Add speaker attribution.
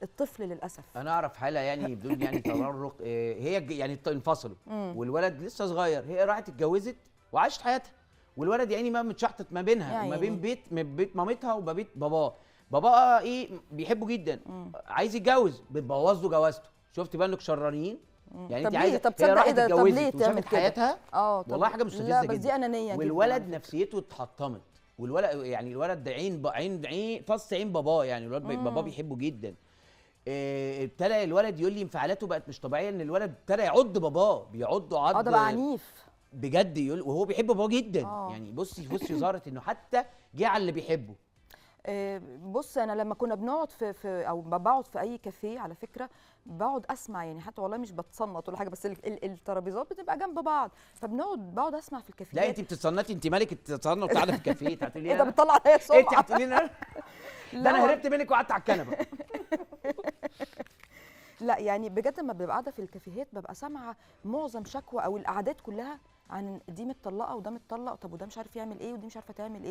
Speaker 1: الطفل للاسف.
Speaker 2: انا اعرف حاله يعني بدون يعني تطرق، هي يعني انفصلوا والولد لسه صغير، هي راحت اتجوزت وعاشت حياتها، والولد يعني ما متشحطط ما بينها وما بين بيت مامتها وما بيت باباه. بابا ايه بيحبه جدا، عايز يتجوز، بتبوظ له جوازته. شفت بقى انك شرانيين؟ يعني انت عايزه،
Speaker 1: طب
Speaker 2: هي
Speaker 1: تصدق
Speaker 2: راحت اتجوزت
Speaker 1: تعمل
Speaker 2: وشافت
Speaker 1: كده؟
Speaker 2: حياتها. والله حاجه مستفزه جدا.
Speaker 1: لا بس دي انانيه
Speaker 2: والولد
Speaker 1: جدا
Speaker 2: نفسيته اتحطمت، والولد يعني الولد ده عين فص عين باباه، يعني الولد باباه بيحبه جدا. ابتدى الولد يقول لي انفعالاته بقت مش طبيعيه، ان الولد ابتدى يعض باباه، بيعضه عض
Speaker 1: ده بقى عنيف
Speaker 2: بجد، يقول وهو بيحب باباه جدا. يعني بصي ظهرت انه حتى جه على اللي بيحبه.
Speaker 1: بص انا لما كنا بنقعد في او بقعد في اي كافيه على فكره، بقعد اسمع يعني، حتى والله مش بتصنط ولا حاجه، بس الترابيزات بتبقى جنب بعض، بقعد اسمع في الكافيهات.
Speaker 2: لا انت بتتصنطي، انت مالك التصنط قاعده في الكافيه، انت هتقولي
Speaker 1: ايه ده بتطلع عليا سمعه؟
Speaker 2: انت هتقولي لي ده انا هربت منك وقعدت على الكنبه.
Speaker 1: لا يعني بجد لما ببقى قاعده في الكافيهات ببقى سامعه معظم شكوى او القعدات كلها عن دي متطلقه وده متطلق، طب وده مش عارف يعمل ايه ودي مش عارفه تعمل ايه.